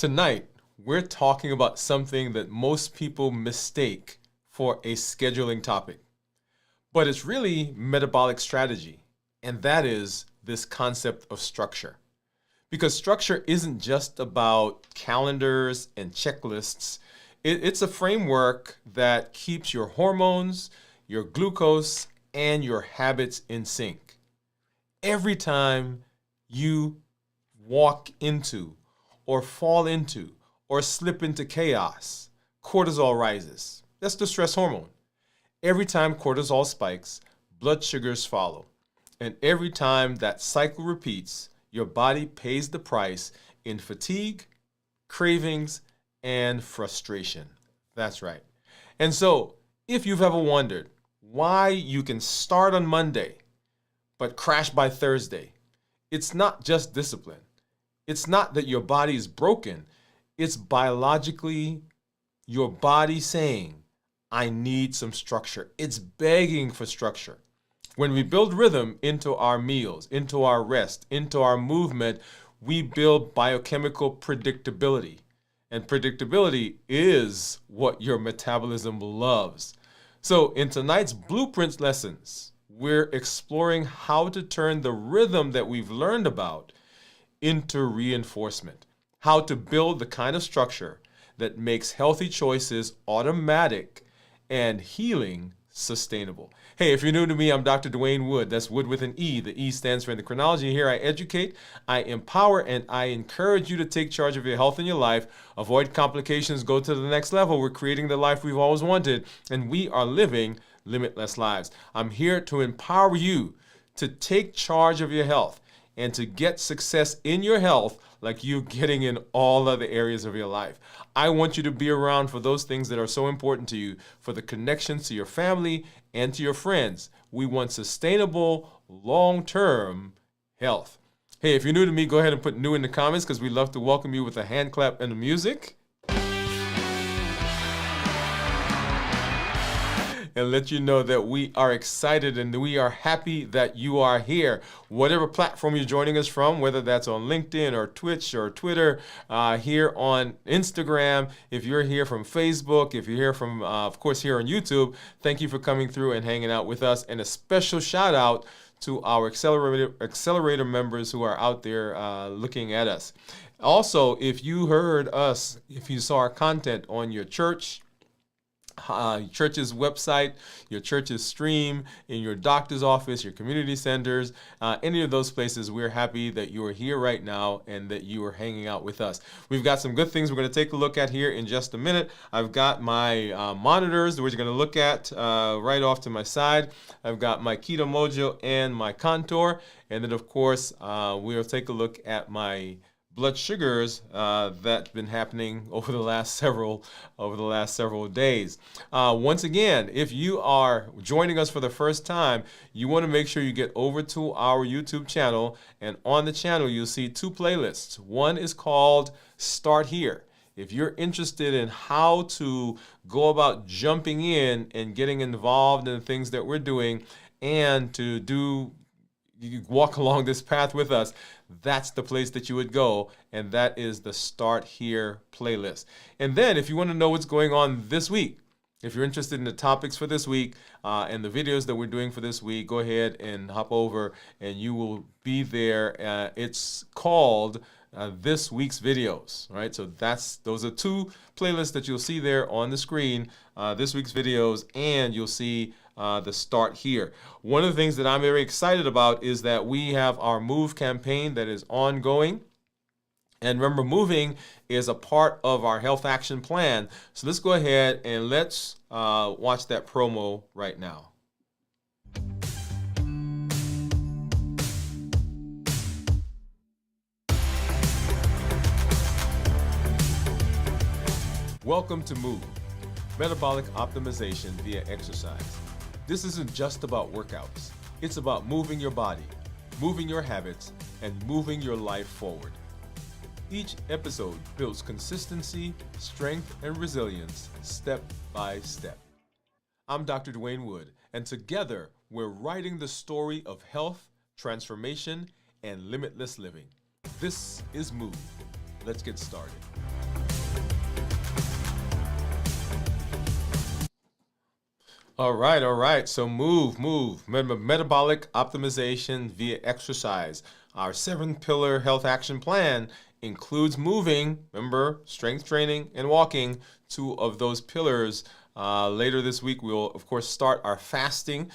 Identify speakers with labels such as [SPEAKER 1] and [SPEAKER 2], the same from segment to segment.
[SPEAKER 1] Tonight, we're talking about something that most people mistake for a scheduling topic, but it's really metabolic strategy, and that is this concept of structure. Because structure isn't just about calendars and checklists. It's a framework that keeps your hormones, your glucose, and your habits in sync. Every time you walk into or fall into or slip into chaos, cortisol rises. That's the stress hormone. Every time cortisol spikes, blood sugars follow. And every time that cycle repeats, your body pays the price in fatigue, cravings, and frustration. That's right. And so, if you've ever wondered why you can start on Monday but crash by Thursday, it's not just discipline. It's not that your body is broken. It's biologically your body saying, I need some structure. It's begging for structure. When we build rhythm into our meals, into our rest, into our movement, we build biochemical predictability. And predictability is what your metabolism loves. So in tonight's Blueprints lessons, we're exploring how to turn the rhythm that we've learned about into reinforcement. How to build the kind of structure that makes healthy choices automatic and healing sustainable. Hey, if you're new to me, I'm Dr. Dwain Woode. That's Wood with an E. The E stands for endocrinology. Here I educate, I empower, and I encourage you to take charge of your health and your life. Avoid complications, go to the next level. We're creating the life we've always wanted, and we are living limitless lives. I'm here to empower you to take charge of your health and to get success in your health like you're getting in all other areas of your life. I want you to be around for those things that are so important to you, for the connections to your family and to your friends. We want sustainable, long-term health. Hey, if you're new to me, go ahead and put new in the comments because we love to welcome you with a hand clap and the music. And let you know that we are excited and we are happy that you are here. Whatever platform you're joining us from, whether that's on LinkedIn or Twitch or Twitter, here on Instagram, if you're here from Facebook, if you're here from, of course, here on YouTube, thank you for coming through and hanging out with us. And a special shout out to our accelerator members who are out there looking at us. Also, if you heard us, if you saw our content on your church's website, your church's stream, in your doctor's office, your community centers, any of those places, we're happy that you are here right now and that you are hanging out with us. We've got some good things we're going to take a look at here in just a minute. I've got my monitors that we're going to look at right off to my side. I've got my Keto Mojo and my Contour. And then, of course, we'll take a look at my blood sugars that's been happening over the last several days. Once again, if you are joining us for the first time, you want to make sure you get over to our YouTube channel, and on the channel you'll see two playlists. One is called Start Here. If you're interested in how to go about jumping in and getting involved in the things that we're doing and to walk along this path with us, that's the place that you would go, and that is the Start Here playlist. And then if you want to know what's going on this week, if you're interested in the topics for this week and the videos that we're doing for this week, go ahead and hop over and you will be there. It's called This Week's Videos, right? So those are two playlists that you'll see there on the screen, This Week's Videos, and you'll see the Start Here. One of the things that I'm very excited about is that we have our Move campaign that is ongoing. And remember, moving is a part of our health action plan. So let's go ahead and let's watch that promo right now. Welcome to Move, metabolic optimization via exercise. This isn't just about workouts. It's about moving your body, moving your habits, and moving your life forward. Each episode builds consistency, strength, and resilience step by step. I'm Dr. Dwain Woode, and together we're writing the story of health, transformation, and limitless living. This is Move. Let's get started. All right, all right. So move. Metabolic optimization via exercise. Our 7 pillar health action plan includes moving, remember, strength training and walking, 2 of those pillars. Later this week, we'll, of course, start our fasting,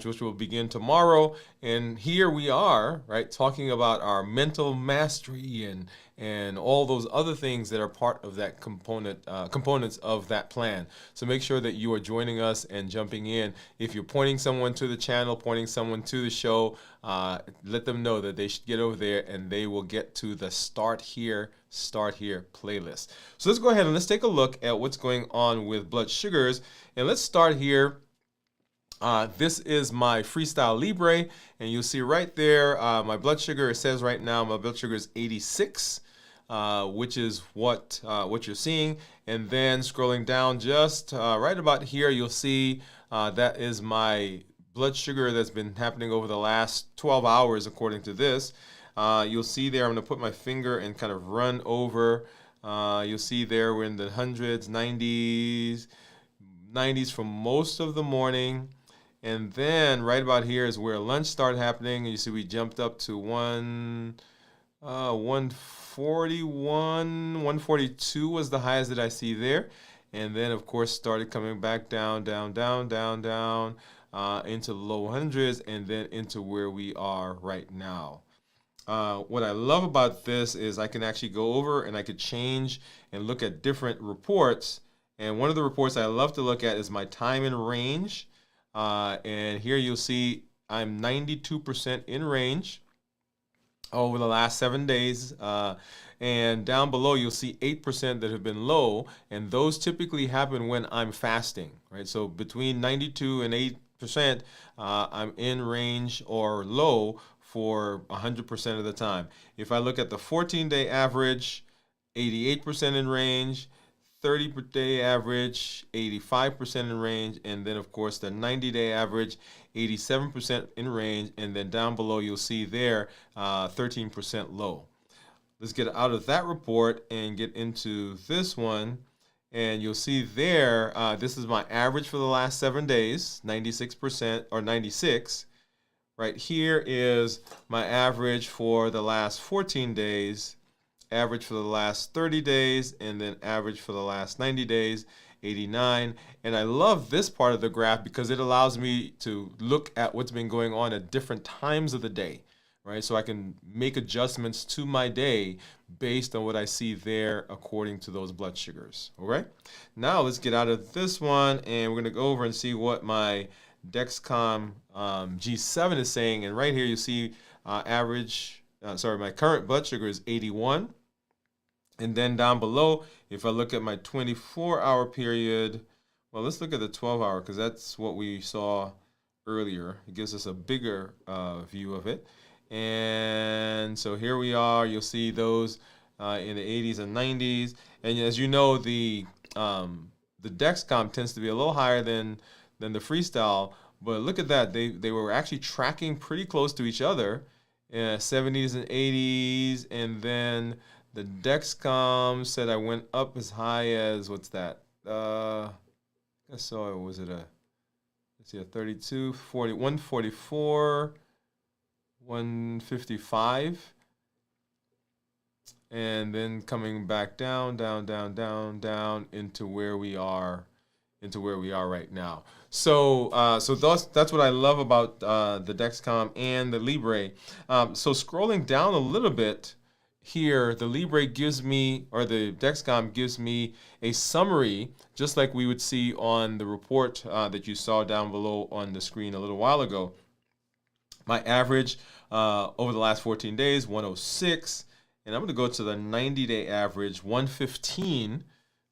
[SPEAKER 1] which will begin tomorrow. And here we are, right, talking about our mental mastery and all those other things that are part of that components of that plan. So make sure that you are joining us and jumping in. If you're pointing someone to the channel, pointing someone to the show, let them know that they should get over there and they will get to the Start Here playlist. So let's go ahead and let's take a look at what's going on with blood sugars. And let's start here. This is my Freestyle Libre, and you'll see right there my blood sugar. It says right now my blood sugar is 86, which is what you're seeing. And then scrolling down just right about here, you'll see that is my blood sugar that's been happening over the last 12 hours according to this. You'll see there, I'm going to put my finger and kind of run over. You'll see there we're in the hundreds, 90s for most of the morning. And then right about here is where lunch started happening. And you see we jumped up to 141, 142 was the highest that I see there. And then, of course, started coming back down, into the low hundreds and then into where we are right now. What I love about this is I can actually go over and I could change and look at different reports. And one of the reports I love to look at is my time in range. And here you'll see I'm 92% in range over the last 7 days. And down below, you'll see 8% that have been low. And those typically happen when I'm fasting, right? So between 92 and 8%, I'm in range or low for 100% of the time. If I look at the 14-day average, 88% in range, 30-day average, 85% in range, and then of course the 90-day average, 87% in range, and then down below you'll see there 13% low. Let's get out of that report and get into this one, and you'll see there this is my average for the last 7 days, 96% or 96. Right here is my average for the last 14 days, average for the last 30 days, and then average for the last 90 days, 89. And I love this part of the graph because it allows me to look at what's been going on at different times of the day, right? So I can make adjustments to my day based on what I see there according to those blood sugars, all right? Now let's get out of this one, and we're gonna go over and see what my Dexcom G7 is saying. And right here you see my current blood sugar is 81. And then down below, if I look at my 24-hour period, well, let's look at the 12-hour because that's what we saw earlier. It gives us a bigger view of it. And so here we are. You'll see those in the 80s and 90s. And as you know, the Dexcom tends to be a little higher than the Freestyle, but look at that. They were actually tracking pretty close to each other, 70s and 80s, and then the Dexcom said I went up as high as, what's that? I saw, was it let's see, a 32, 40, 144, 155, and then coming back down into where we are right now. So that's what I love about the Dexcom and the Libre. So scrolling down a little bit here, the Libre gives me, or the Dexcom gives me a summary, just like we would see on the report that you saw down below on the screen a little while ago. My average over the last 14 days, 106, and I'm going to go to the 90-day average, 115.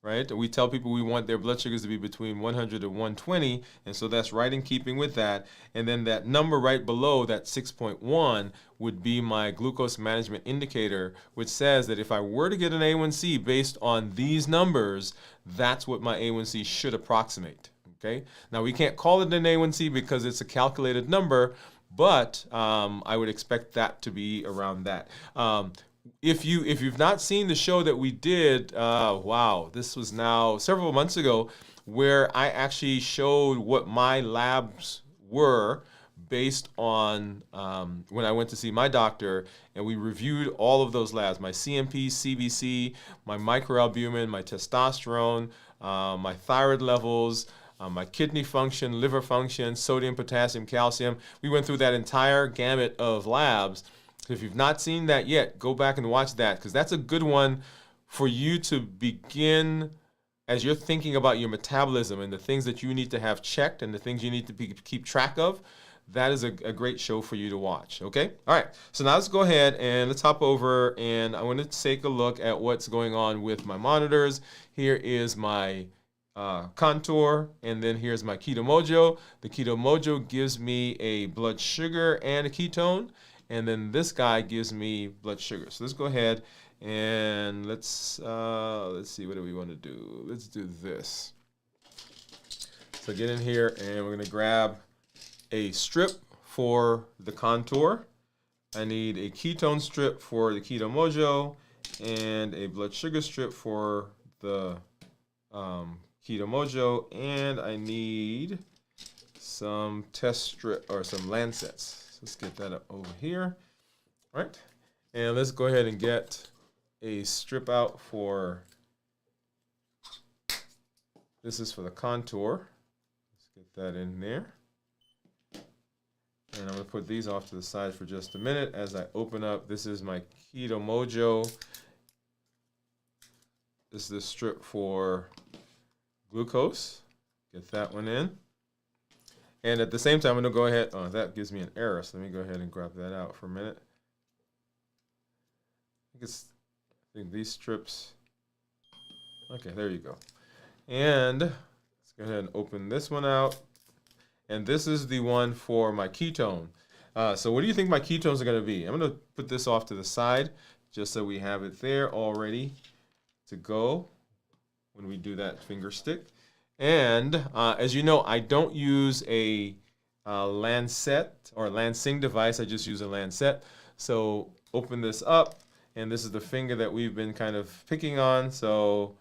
[SPEAKER 1] Right? We tell people we want their blood sugars to be between 100 and 120, and so that's right in keeping with that. And then that number right below, that 6.1, would be my glucose management indicator, which says that if I were to get an A1C based on these numbers, that's what my A1C should approximate. Okay? Now, we can't call it an A1C because it's a calculated number, but I would expect that to be around that. if you've not seen the show that we did, wow, this was now several months ago, where I actually showed what my labs were based on when I went to see my doctor, and we reviewed all of those labs: my CMP, CBC, my microalbumin, my testosterone, my thyroid levels, my kidney function, liver function, sodium, potassium, calcium. We went through that entire gamut of labs. So if you've not seen that yet, go back and watch that, because that's a good one for you to begin as you're thinking about your metabolism and the things that you need to have checked and the things you need to keep track of. That is a great show for you to watch, okay? All right, so now let's go ahead and let's hop over, and I want to take a look at what's going on with my monitors. Here is my Contour, and then here's my Keto Mojo. The Keto Mojo gives me a blood sugar and a ketone, and then this guy gives me blood sugar. So let's go ahead and let's see, what do we want to do? Let's do this. So get in here, and we're going to grab a strip for the Contour. I need a ketone strip for the Keto Mojo and a blood sugar strip for the Keto Mojo, and I need some test strip or some Lancets. Let's get that up over here. All right, and let's go ahead and get a strip out for, this is for the Contour. Let's get that in there. And I'm going to put these off to the side for just a minute as I open up. This is my Keto Mojo. This is the strip for glucose. Get that one in. And at the same time, I'm going to go ahead. Oh, that gives me an error. So let me go ahead and grab that out for a minute. I think these strips. Okay, there you go. And let's go ahead and open this one out. And this is the one for my ketone. So what do you think my ketones are going to be? I'm going to put this off to the side just so we have it there all ready to go when we do that finger stick. And as you know, I don't use a Lancet or Lansing device. I just use a Lancet. So open this up, and this is the finger that we've been kind of picking on. So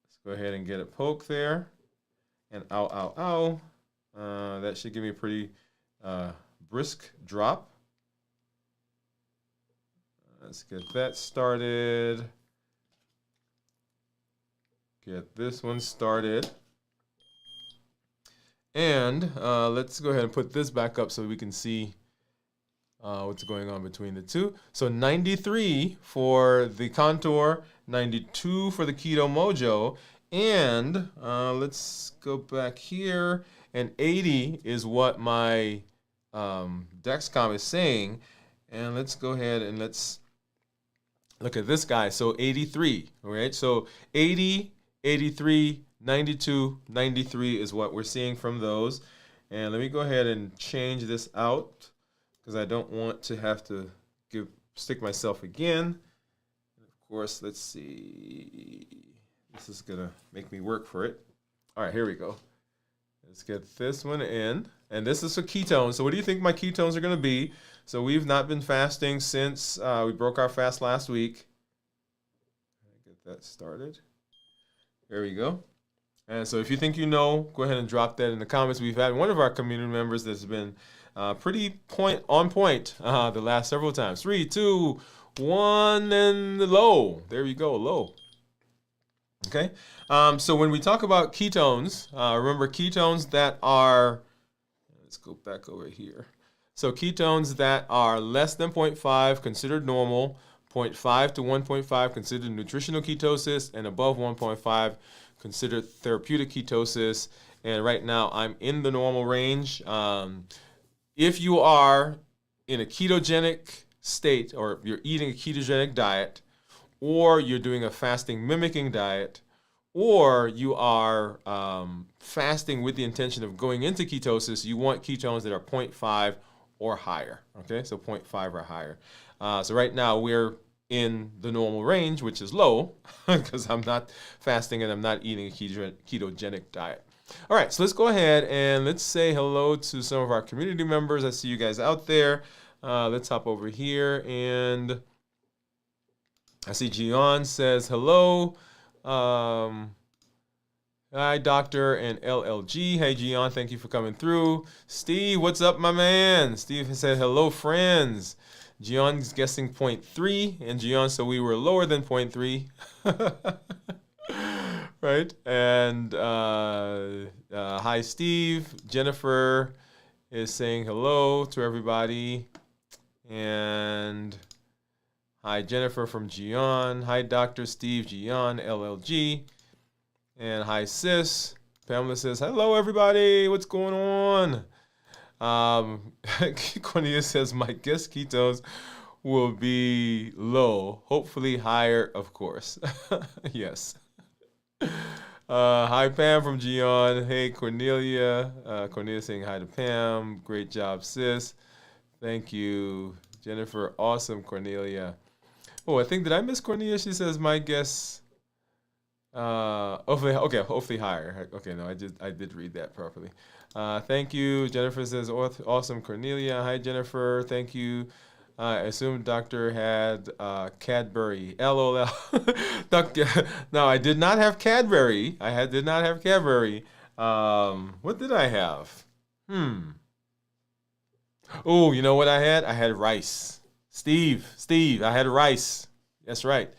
[SPEAKER 1] let's go ahead and get it poked there. And ow, ow, ow. That should give me a pretty brisk drop. Let's get that started. Get this one started. And let's go ahead and put this back up so we can see what's going on between the two. So 93 for the Contour, 92 for the Keto Mojo, and let's go back here, and 80 is what my Dexcom is saying. And let's go ahead and let's look at this guy. So 83, all right? So 80, 83, 92, 93 is what we're seeing from those. And let me go ahead and change this out because I don't want to have to stick myself again. And of course, let's see. This is going to make me work for it. All right, here we go. Let's get this one in. And this is for ketones. So what do you think my ketones are going to be? So we've not been fasting since we broke our fast last week. Get that started. There we go. And so if you think you know, go ahead and drop that in the comments. We've had one of our community members that's been pretty on point the last several times. 3, 2, 1, and low. There we go, low. Okay. So when we talk about ketones, remember ketones that are, let's go back over here. So ketones that are less than 0.5 considered normal, 0.5 to 1.5 considered nutritional ketosis, and above 1.5 considered therapeutic ketosis. And right now I'm in the normal range. If you are in a ketogenic state, or you're eating a ketogenic diet, or you're doing a fasting mimicking diet, or you are fasting with the intention of going into ketosis, you want ketones that are 0.5 or higher. Okay, so 0.5 or higher. So right now we're in the normal range, which is low, because I'm not fasting and I'm not eating a ketogenic diet. All right, so let's go ahead and let's say hello to some of our community members. I see you guys out there. Let's hop over here, and I see Gian says hello. Hi, Doctor and LLG. Hey, Gian, thank you for coming through. Steve, what's up, my man? Steve said hello, friends. Gion's guessing 0.3, and Gian, so we were lower than 0.3. Right? And hi, Steve. Jennifer is saying hello to everybody. And hi, Jennifer from Gian. Hi, Dr. Steve, Gian, LLG. And hi, sis. Pamela says, hello, everybody. What's going on? Cornelia says, my guess ketones will be low, hopefully higher, of course. Yes. Hi, Pam from Gian. Hey, Cornelia. Cornelia saying hi to Pam. Great job, sis. Thank you, Jennifer. Awesome, Cornelia. Oh, I think, did I miss Cornelia? She says, my guess, hopefully higher. Okay, no, I did read that properly. Thank you. Jennifer says, awesome, Cornelia. Hi, Jennifer. Thank you. I assume doctor had Cadbury. LOL. No, I did not have Cadbury. Did not have Cadbury. What did I have? Oh, you know what I had? I had rice. Steve, I had rice. That's right.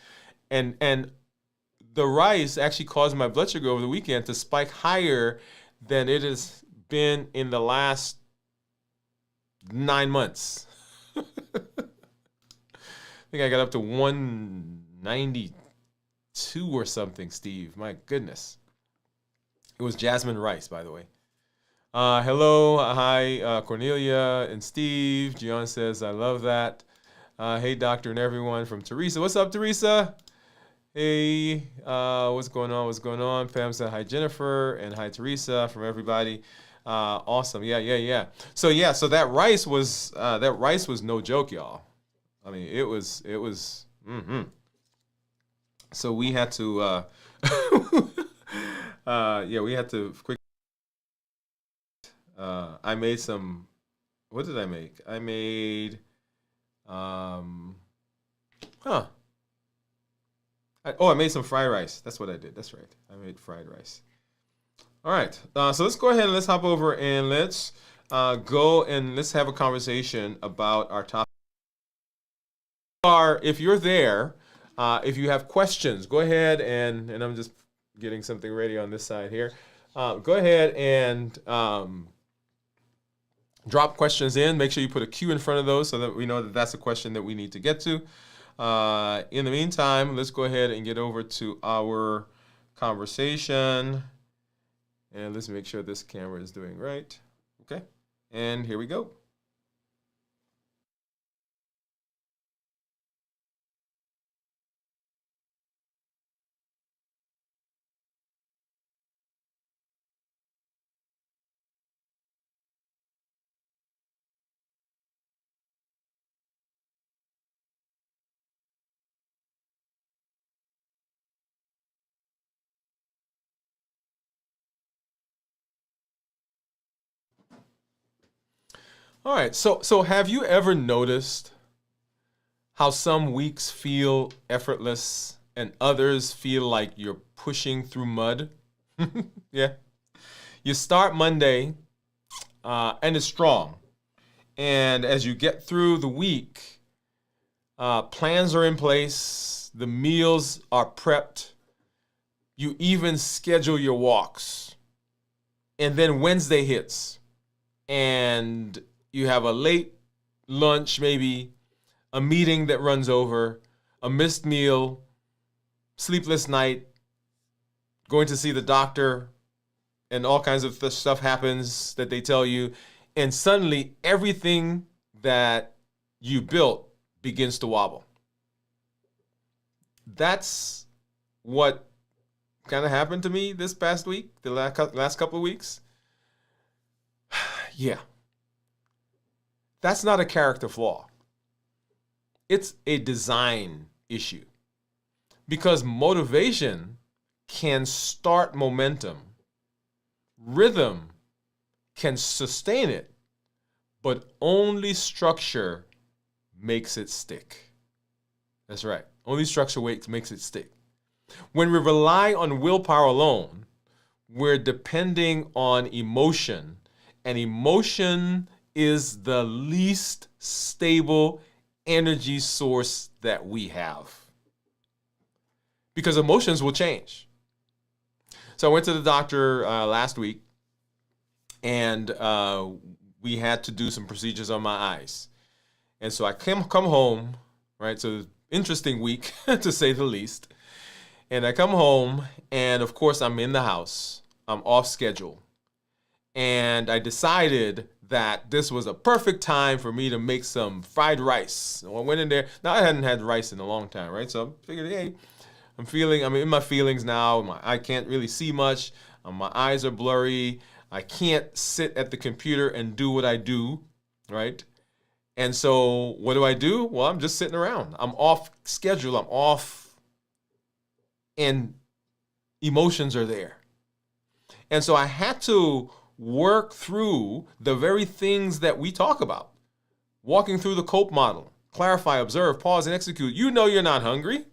[SPEAKER 1] And the rice actually caused my blood sugar over the weekend to spike higher than it has been in the last 9 months. I think I got up to 192 or something, Steve. My goodness. It was jasmine rice, by the way. Hello. Hi, Cornelia and Steve. Gian says, I love that. Hey, doctor and everyone from Teresa. What's up, Teresa? Hey, what's going on? What's going on? Pam said, hi, Jennifer, and hi, Teresa, from everybody. Awesome. Yeah. So that rice was no joke, y'all. I mean, it was. So we had to, we had to quick. I made some. What did I make? I made, I made some fried rice. That's what I did. That's right. I made fried rice. All right. So let's go ahead and let's hop over and let's go and let's have a conversation about our topic. If you're there, if you have questions, go ahead and I'm just getting something ready on this side here. Go ahead and drop questions in. Make sure you put a Q in front of those so that we know that that's a question that we need to get to. In the meantime, let's go ahead and get over to our conversation. And let's make sure this camera is doing right. Okay. And here we go. All right. So have you ever noticed how some weeks feel effortless and others feel like you're pushing through mud? Yeah. You start Monday and it's strong. And as you get through the week, plans are in place, the meals are prepped, you even schedule your walks. And then Wednesday hits and you have a late lunch, maybe a meeting that runs over, a missed meal, sleepless night, going to see the doctor, and all kinds of stuff happens that they tell you. And suddenly everything that you built begins to wobble. That's what kind of happened to me this past week, the last couple of weeks. Yeah. That's not a character flaw. It's a design issue. Because motivation can start momentum. Rhythm can sustain it, but only structure makes it stick. That's right. Only structure makes it stick. When we rely on willpower alone, we're depending on emotion, and emotion is the least stable energy source that we have. Because emotions will change. So I went to the doctor last week, and we had to do some procedures on my eyes. And so I come home, right? So interesting week, to say the least. And I come home, and of course I'm in the house. I'm off schedule. And I decided that this was a perfect time for me to make some fried rice. So I went in there. Now, I hadn't had rice in a long time, right? So I figured, hey, I'm in my feelings now. I can't really see much. My eyes are blurry. I can't sit at the computer and do what I do, right? And so what do? Well, I'm just sitting around. I'm off schedule. I'm off, and emotions are there. And so I had to work through the very things that we talk about. Walking through the COPE model. Clarify, observe, pause, and execute. You know you're not hungry.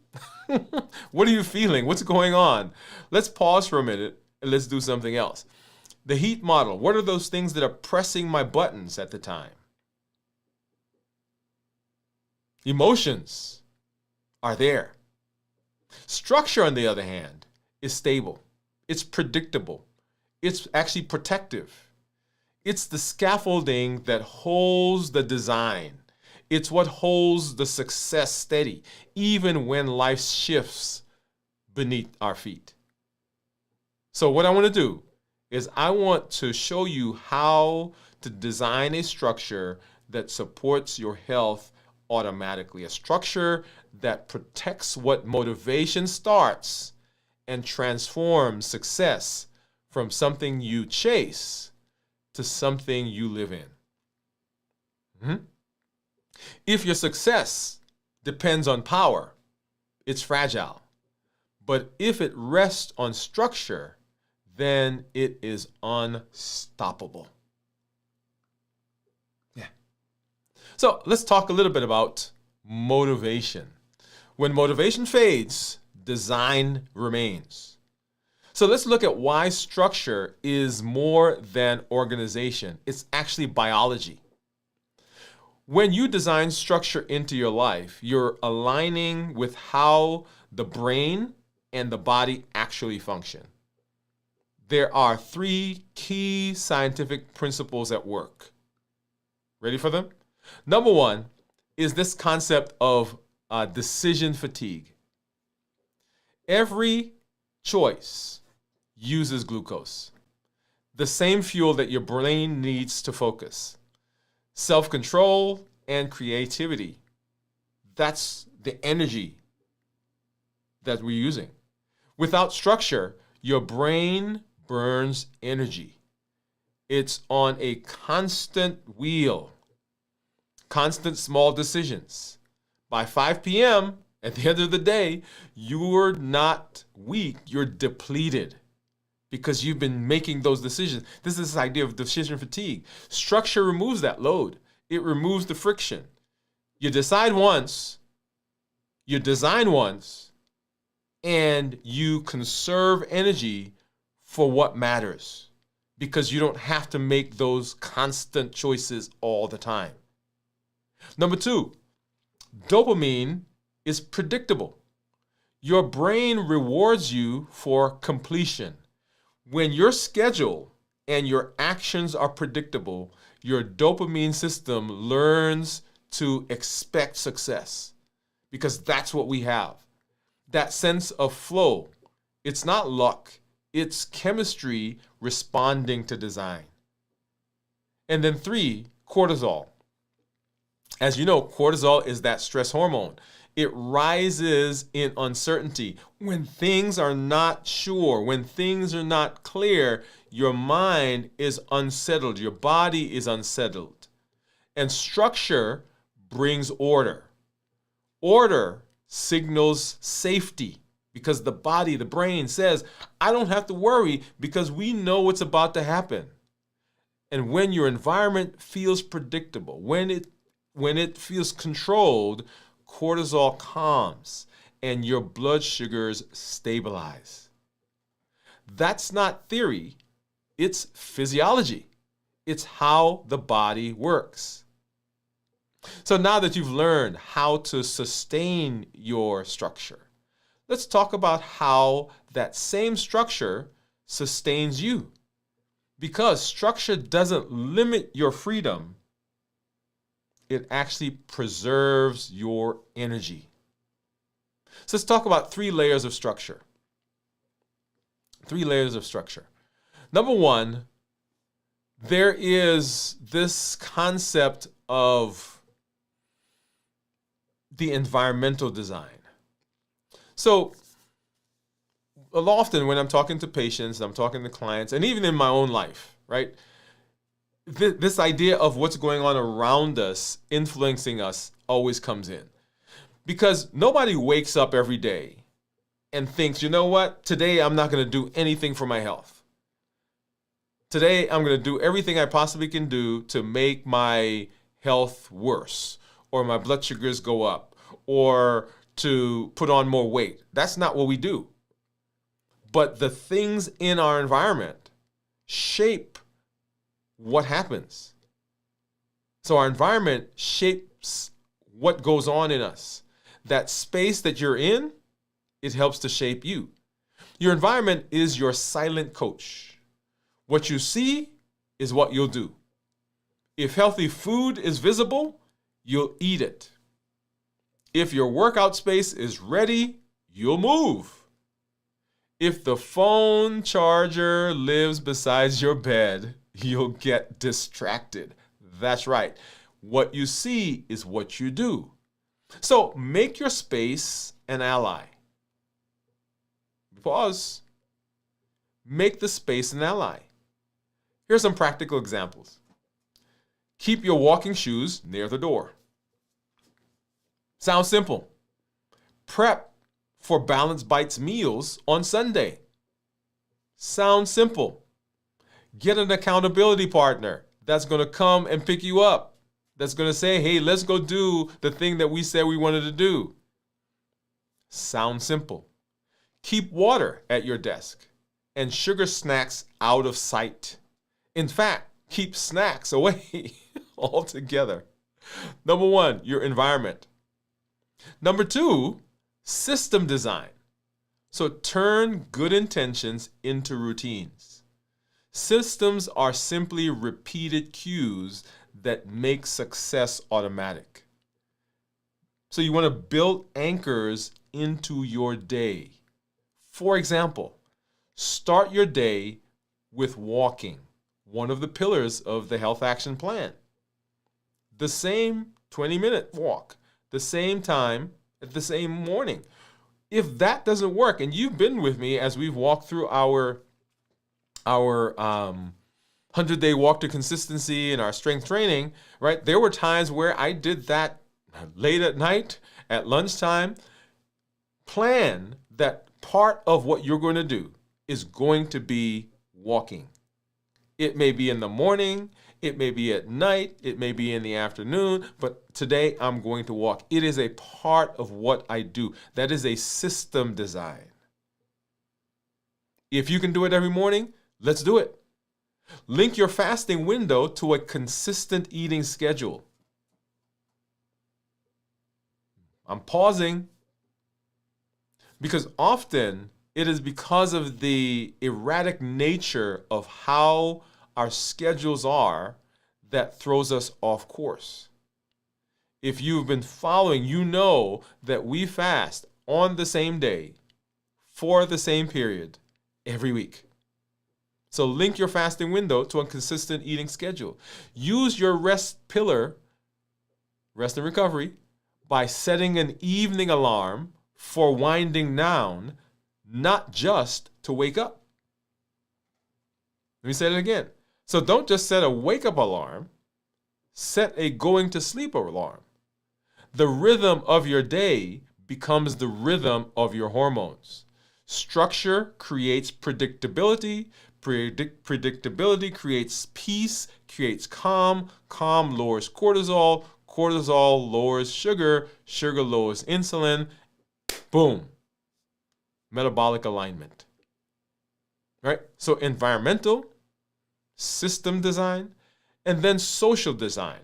[SPEAKER 1] What are you feeling? What's going on? Let's pause for a minute and let's do something else. The HEAT model. What are those things that are pressing my buttons at the time? Emotions are there. Structure, on the other hand, is stable. It's predictable. It's actually protective. It's the scaffolding that holds the design. It's what holds the success steady, even when life shifts beneath our feet. So what I want to do is I want to show you how to design a structure that supports your health automatically. A structure that protects what motivation starts and transforms success from something you chase to something you live in. If your success depends on power, it's fragile. But if it rests on structure, then it is unstoppable. Yeah. So let's talk a little bit about motivation. When motivation fades, design remains. So let's look at why structure is more than organization. It's actually biology. When you design structure into your life, you're aligning with how the brain and the body actually function. There are 3 key scientific principles at work. Ready for them? Number 1 is this concept of decision fatigue. Every choice uses glucose, the same fuel that your brain needs to focus. Self-control and creativity. That's the energy that we're using. Without structure, your brain burns energy. It's on a constant wheel, constant small decisions. By 5 p.m., at the end of the day, you're not weak, you're depleted because you've been making those decisions. This is this idea of decision fatigue. Structure removes that load. It removes the friction. You decide once, you design once, and you conserve energy for what matters because you don't have to make those constant choices all the time. Number 2, dopamine is predictable. Your brain rewards you for completion. When your schedule and your actions are predictable, your dopamine system learns to expect success because that's what we have. That sense of flow. It's not luck. It's chemistry responding to design. And then 3, cortisol. As you know, cortisol is that stress hormone. It rises in uncertainty. When things are not sure, when things are not clear, your mind is unsettled. Your body is unsettled. And structure brings order. Order signals safety because the body, the brain says, I don't have to worry because we know what's about to happen. And when your environment feels predictable, when it feels controlled, cortisol calms and your blood sugars stabilize. That's not theory, it's physiology. It's how the body works. So now that you've learned how to sustain your structure, let's talk about how that same structure sustains you. Because structure doesn't limit your freedom, it actually preserves your energy. So let's talk about 3 layers of structure. 3 layers of structure. Number 1, there is this concept of the environmental design. So often when I'm talking to patients, I'm talking to clients, and even in my own life, right? This idea of what's going on around us influencing us always comes in. Because nobody wakes up every day and thinks, you know what, today I'm not going to do anything for my health. Today I'm going to do everything I possibly can do to make my health worse, or my blood sugars go up, or to put on more weight. That's not what we do. But the things in our environment shape what happens. So our environment shapes what goes on in us. That space that you're in, it helps to shape you. Your environment is your silent coach. What you see is what you'll do. If healthy food is visible, you'll eat it. If your workout space is ready, you'll move. If the phone charger lives beside your bed, you'll get distracted. That's right. What you see is what you do. So make your space an ally. Pause. Make the space an ally. Here's some practical examples. Keep your walking shoes near the door. Sounds simple. Prep for Balanced Bites meals on Sunday. Sounds simple. Get an accountability partner that's going to come and pick you up. That's going to say, hey, let's go do the thing that we said we wanted to do. Sounds simple. Keep water at your desk and sugar snacks out of sight. In fact, keep snacks away altogether. Number 1, your environment. Number 2, system design. So turn good intentions into routines. Systems are simply repeated cues that make success automatic. So you want to build anchors into your day. For example, start your day with walking, one of the pillars of the Health Action Plan. The same 20-minute walk, the same time, at the same morning. If that doesn't work, and you've been with me as we've walked through our 100-day walk to consistency and our strength training, right? There were times where I did that late at night, at lunchtime. Plan that part of what you're going to do is going to be walking. It may be in the morning, it may be at night, it may be in the afternoon, but today I'm going to walk. It is a part of what I do. That is a system design. If you can do it every morning, let's do it. Link your fasting window to a consistent eating schedule. I'm pausing because often it is because of the erratic nature of how our schedules are that throws us off course. If you've been following, you know that we fast on the same day for the same period every week. So link your fasting window to a consistent eating schedule. Use your rest pillar, rest and recovery, by setting an evening alarm for winding down, not just to wake up. Let me say it again. So don't just set a wake-up alarm, set a going to sleep alarm. The rhythm of your day becomes the rhythm of your hormones. Structure creates predictability. Predictability creates peace, creates calm. Calm lowers cortisol. cortisol lowers sugar, sugar lowers insulin. Boom. Metabolic alignment. Right? So environmental, system design, and then social design.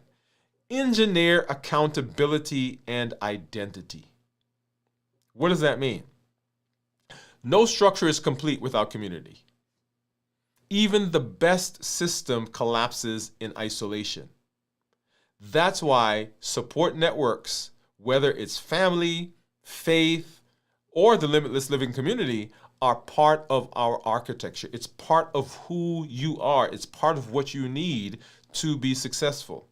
[SPEAKER 1] Engineer accountability and identity. What does that mean? No structure is complete without community. Even the best system collapses in isolation. That's why support networks, whether it's family, faith, or the limitless living community, are part of our architecture. It's part of who you are. It's part of what you need to be successful.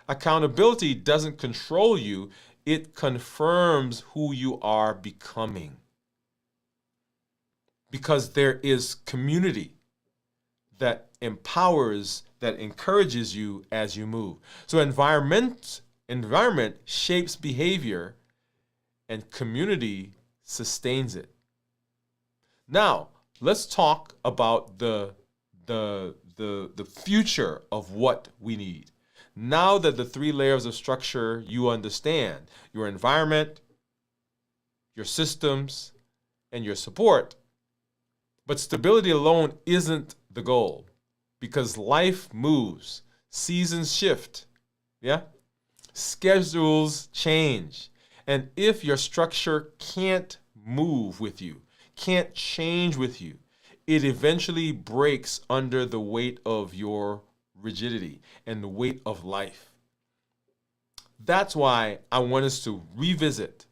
[SPEAKER 1] Accountability doesn't control you. It confirms who you are becoming. Because there is community that empowers, that encourages you as you move. So environment shapes behavior, and community sustains it. Now, let's talk about the future of what we need. Now that the 3 layers of structure you understand, your environment, your systems, and your support, but stability alone isn't the goal, because life moves, seasons shift, yeah? Schedules change. And if your structure can't move with you, can't change with you, it eventually breaks under the weight of your rigidity and the weight of life. That's why I want us to revisit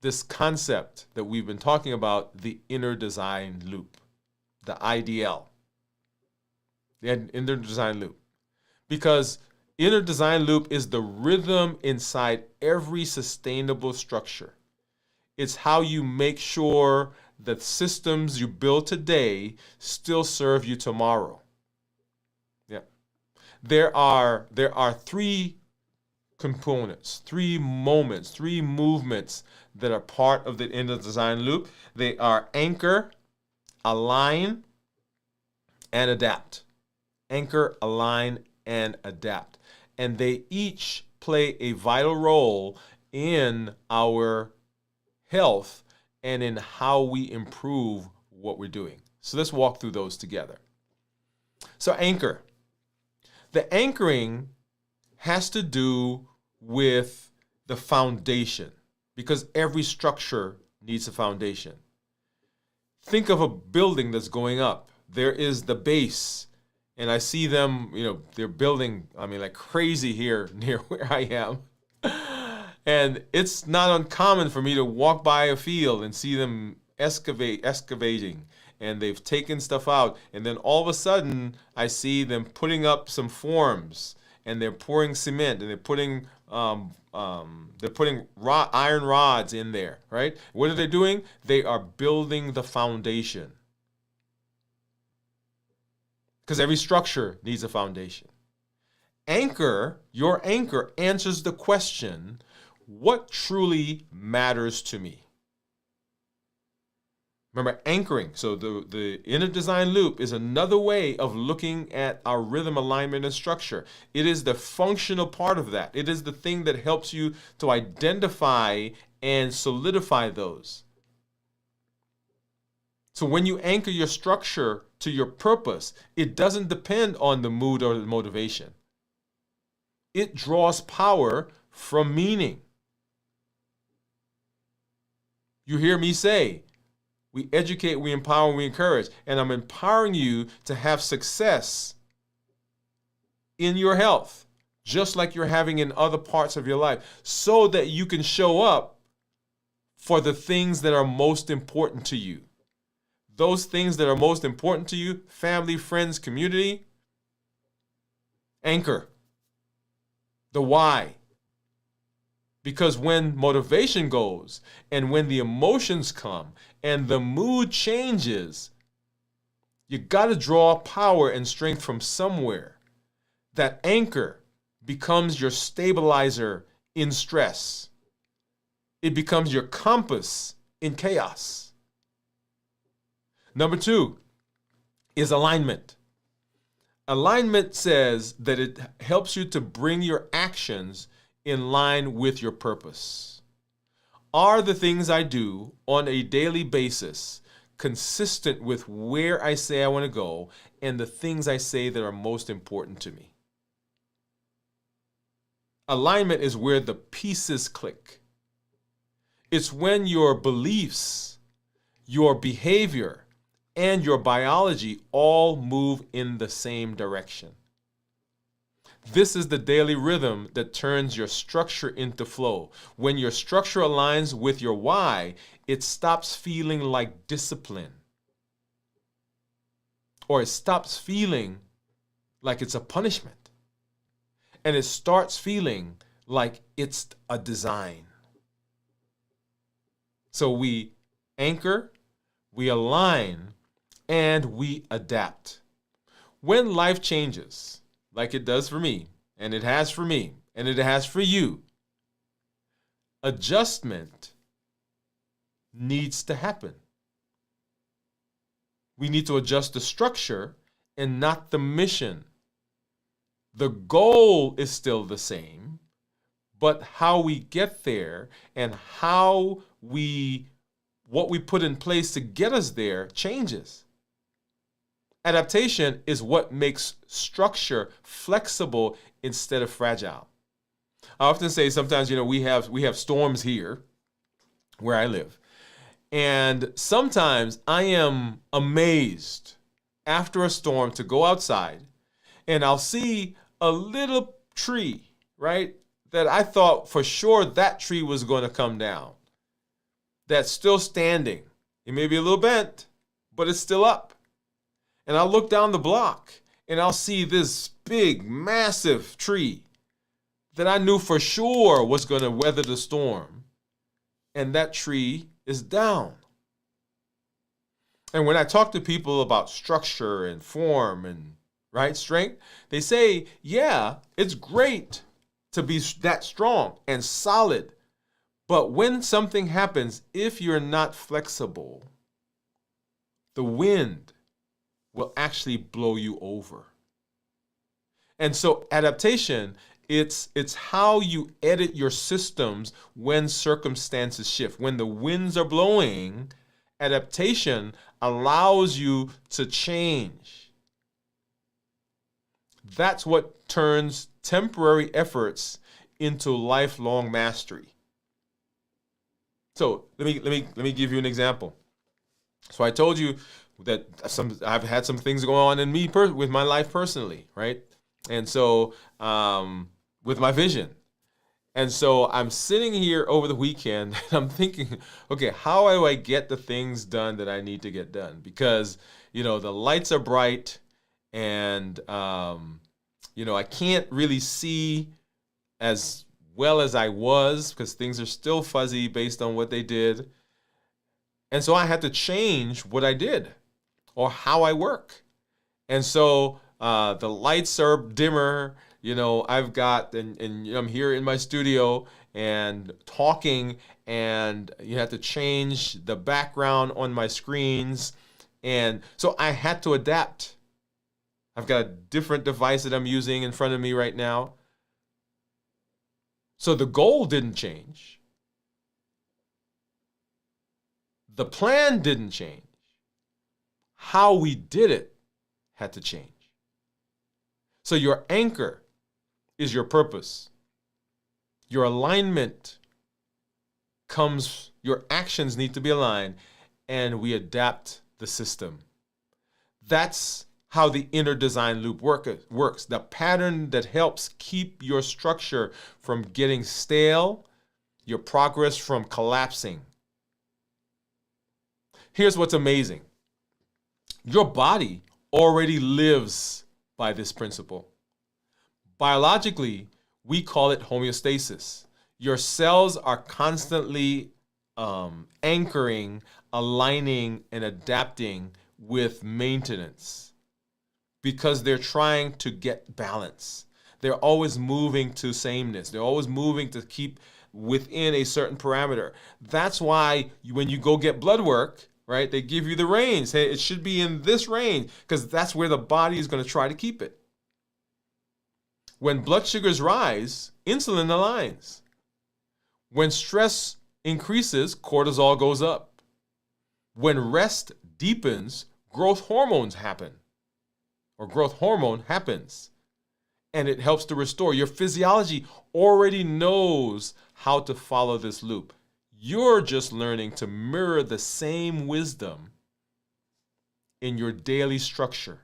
[SPEAKER 1] this concept that we've been talking about, the inner design loop, the IDL, the inner design loop. Because inner design loop is the rhythm inside every sustainable structure. It's how you make sure that systems you build today still serve you tomorrow. Yeah. There are 3 components, 3 moments, 3 movements that are part of the inner design loop. They are anchor, align, and adapt. Anchor, align, and adapt. And they each play a vital role in our health and in how we improve what we're doing. So let's walk through those together. So anchor. The anchoring has to do with the foundation, because every structure needs a foundation. Think of a building that's going up. There is the base, and I see them, they're building, like crazy here near where I am. And it's not uncommon for me to walk by a field and see them excavating, and they've taken stuff out. And then all of a sudden, I see them putting up some forms, and they're pouring cement, and they're putting iron rods in there, right? What are they doing? They are building the foundation. Because every structure needs a foundation. Anchor, your anchor, answers the question, what truly matters to me? Remember, anchoring. So the inner design loop is another way of looking at our rhythm, alignment, and structure. It is the functional part of that. It is the thing that helps you to identify and solidify those. So when you anchor your structure to your purpose, it doesn't depend on the mood or the motivation. It draws power from meaning. You hear me say, we educate, we empower, we encourage. And I'm empowering you to have success in your health, just like you're having in other parts of your life, so that you can show up for the things that are most important to you. Those things that are most important to you, family, friends, community, anchor. The why. Because when motivation goes, and when the emotions come, and the mood changes, you got to draw power and strength from somewhere. That anchor becomes your stabilizer in stress. It becomes your compass in chaos. Number 2 is alignment. Alignment says that it helps you to bring your actions in line with your purpose? Are the things I do on a daily basis consistent with where I say I want to go and the things I say that are most important to me? Alignment is where the pieces click. It's when your beliefs, your behavior, and your biology all move in the same direction. This is the daily rhythm that turns your structure into flow. When your structure aligns with your why, it stops feeling like discipline. Or it stops feeling like it's a punishment. And it starts feeling like it's a design. So we anchor, we align, and we adapt. When life changes, like it does for me, and it has for me, and it has for you, adjustment needs to happen. We need to adjust the structure and not the mission. The goal is still the same, but how we get there and what we put in place to get us there changes. Adaptation is what makes structure flexible instead of fragile. I often say sometimes, we have storms here where I live. And sometimes I am amazed after a storm to go outside and I'll see a little tree, right? That I thought for sure that tree was going to come down. That's still standing. It may be a little bent, but it's still up. And I'll look down the block and I'll see this big, massive tree that I knew for sure was going to weather the storm. And that tree is down. And when I talk to people about structure and form and strength, they say, yeah, it's great to be that strong and solid. But when something happens, if you're not flexible, the wind will actually blow you over. And so adaptation, it's how you edit your systems when circumstances shift. When the winds are blowing, adaptation allows you to change. That's what turns temporary efforts into lifelong mastery. So let me give you an example. So I told you that I've had some things going on in me with my life personally, right? And so with my vision. And so I'm sitting here over the weekend and I'm thinking, okay, how do I get the things done that I need to get done? Because, the lights are bright and, I can't really see as well as I was because things are still fuzzy based on what they did. And so I had to change what I did or how I work. And so the lights are dimmer. I've got, and I'm here in my studio and talking, and you have to change the background on my screens. And so I had to adapt. I've got a different device that I'm using in front of me right now. So the goal didn't change. The plan didn't change. How we did it had to change. So your anchor is your purpose. Your alignment your actions need to be aligned, and we adapt the system. That's how the inner design loop works. The pattern that helps keep your structure from getting stale, your progress from collapsing. Here's what's amazing. Your body already lives by this principle. Biologically, we call it homeostasis. Your cells are constantly anchoring, aligning, and adapting with maintenance because they're trying to get balance. They're always moving to sameness. They're always moving to keep within a certain parameter. That's why when you go get blood work, right, they give you the range. Say it should be in this range because that's where the body is going to try to keep it. When blood sugars rise, insulin aligns. When stress increases, cortisol goes up. When rest deepens, growth hormone happens. And it helps to restore. Your physiology already knows how to follow this loop. You're just learning to mirror the same wisdom in your daily structure.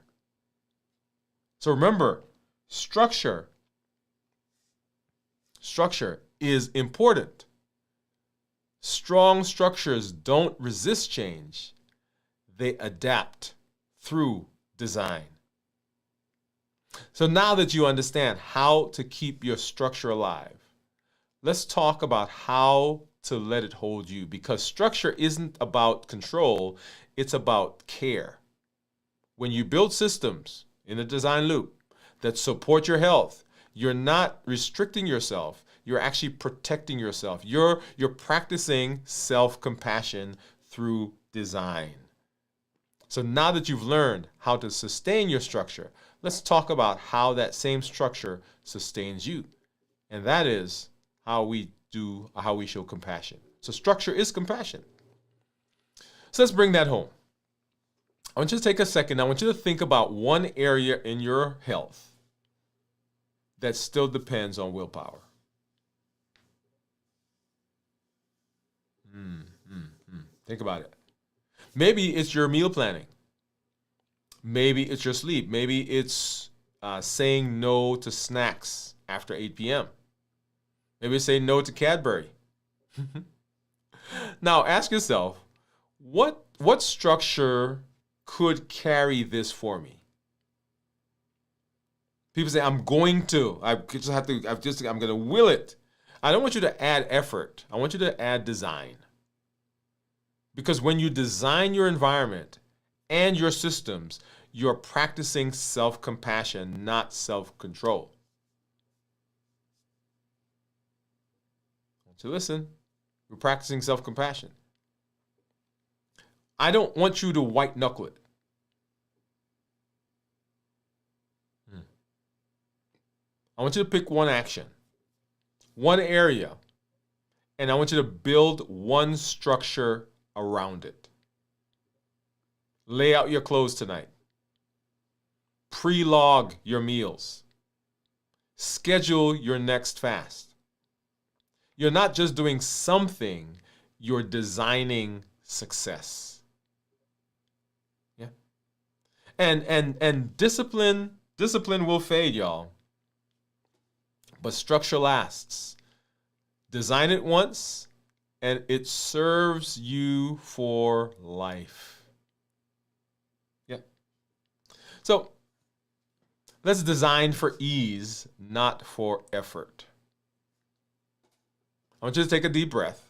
[SPEAKER 1] So remember, structure is important. Strong structures don't resist change. They adapt through design. So now that you understand how to keep your structure alive, let's talk about how to let it hold you, because structure isn't about control, it's about care. When you build systems in a design loop that support your health, you're not restricting yourself, you're actually protecting yourself. You're practicing self-compassion through design. So now that you've learned how to sustain your structure, let's talk about how that same structure sustains you. And that is how we show compassion. So structure is compassion. So let's bring that home. I want you to take a second. I want you to think about one area in your health that still depends on willpower. Think about it. Maybe it's your meal planning. Maybe it's your sleep. Maybe it's saying no to snacks after 8 p.m. Maybe say no to Cadbury. Now ask yourself, what structure could carry this for me? People say, I'm going to will it. I don't want you to add effort. I want you to add design. Because when you design your environment and your systems, you're practicing self-compassion, not self-control. I want you to listen. We're practicing self-compassion. I don't want you to white knuckle it. I want you to pick one action, one area, and I want you to build one structure around it. Lay out your clothes tonight. Pre-log your meals. Schedule your next fast. You're not just doing something, you're designing success. Yeah. And discipline will fade, y'all. But structure lasts. Design it once, and it serves you for life. Yeah. So let's design for ease, not for effort. I want you to take a deep breath.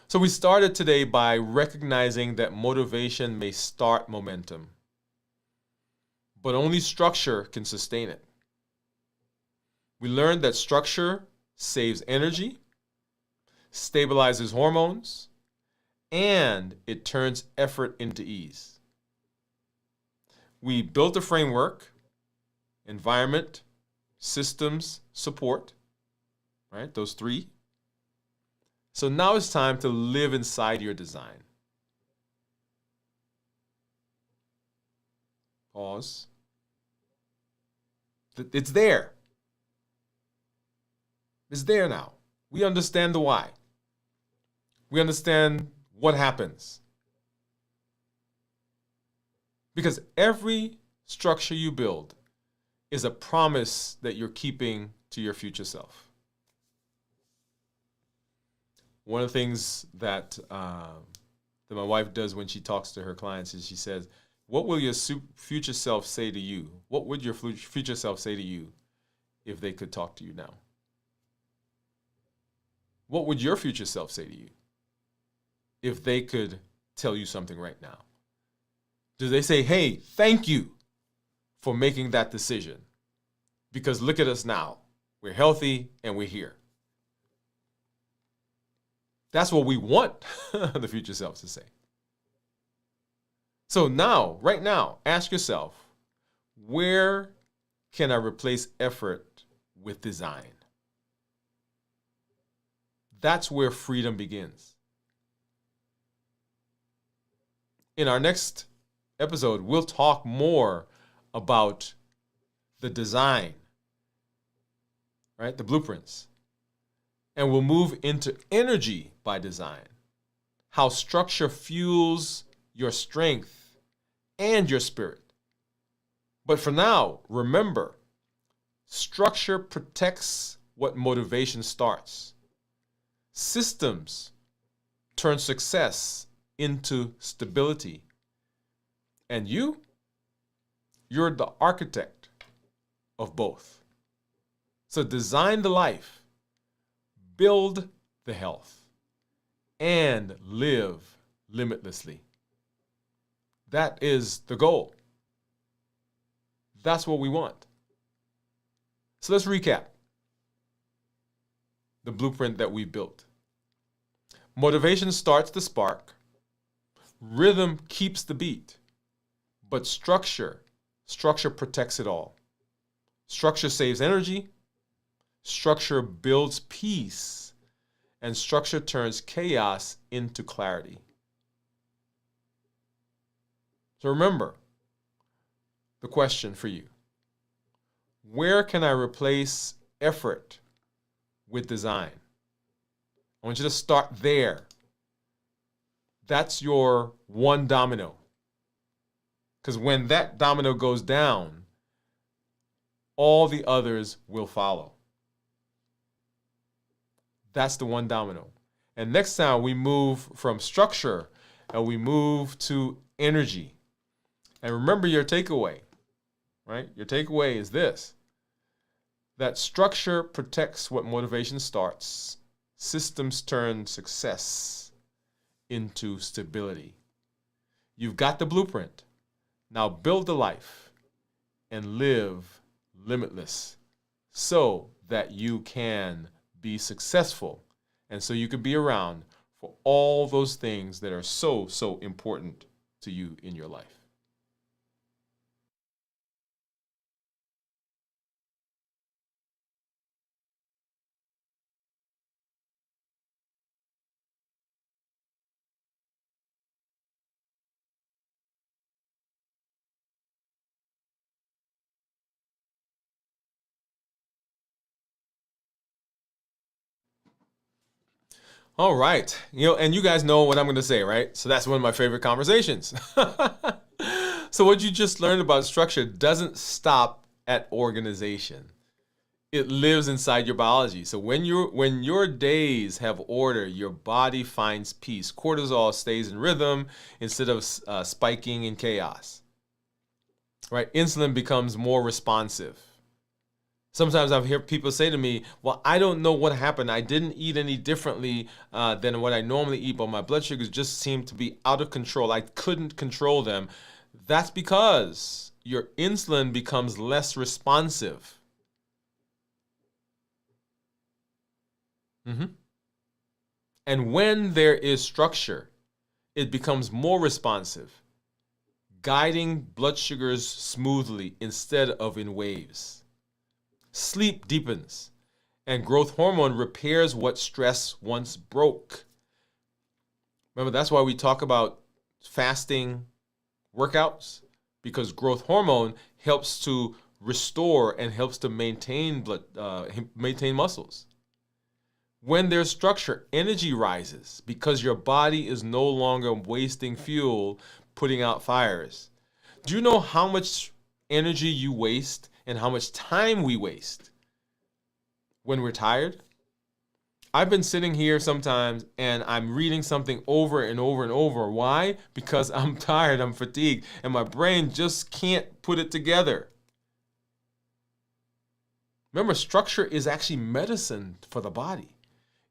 [SPEAKER 1] So we started today by recognizing that motivation may start momentum, but only structure can sustain it. We learned that structure saves energy, stabilizes hormones, and it turns effort into ease. We built a framework, environment, systems, support, right? Those three. So now it's time to live inside your design. Pause. It's there. It's there now. We understand the why. We understand what happens. Because every structure you build is a promise that you're keeping to your future self. One of the things that my wife does when she talks to her clients is she says, what will your future self say to you? What would your future self say to you if they could talk to you now? What would your future self say to you if they could tell you something right now? Do they say, hey, thank you for making that decision? Because look at us now. We're healthy and we're here. That's what we want the future self to say. So now, right now, ask yourself, where can I replace effort with design? That's where freedom begins. In our next episode, we'll talk more about the design, right? The blueprints. And we'll move into energy by design, how structure fuels your strength and your spirit. But for now, remember, structure protects what motivation starts. Systems turn success into stability. And you're the architect of both. So design the life, build the health, and live limitlessly. That is the goal. That's what we want. So let's recap the blueprint that we built. Motivation starts the spark. Rhythm keeps the beat. But structure protects it all. Structure saves energy. Structure builds peace. And structure turns chaos into clarity. So remember the question for you. Where can I replace effort with design? I want you to start there. That's your one domino. Because when that domino goes down, all the others will follow. That's the one domino. And next time we move from structure and we move to energy. And remember your takeaway, right? Your takeaway is this: that structure protects what motivation starts. Systems turn success into stability. You've got the blueprint. Now build the life and live limitless so that you can be successful and so you can be around for all those things that are so, so important to you in your life. All right. And you guys know what I'm going to say, right? So that's one of my favorite conversations. So what you just learned about structure doesn't stop at organization. It lives inside your biology. So when your days have order, your body finds peace. Cortisol stays in rhythm instead of spiking in chaos. Right? Insulin becomes more responsive. Sometimes I've heard people say to me, well, I don't know what happened. I didn't eat any differently than what I normally eat, but my blood sugars just seemed to be out of control. I couldn't control them. That's because your insulin becomes less responsive. And when there is structure, it becomes more responsive, guiding blood sugars smoothly instead of in waves. Sleep deepens, and growth hormone repairs what stress once broke. Remember, that's why we talk about fasting workouts, because growth hormone helps to restore and helps to maintain muscles. When there's structure, energy rises because your body is no longer wasting fuel putting out fires. Do you know how much energy you waste and how much time we waste when we're tired? I've been sitting here sometimes and I'm reading something over and over and over. Why? Because I'm tired, I'm fatigued, and my brain just can't put it together. Remember, structure is actually medicine for the body.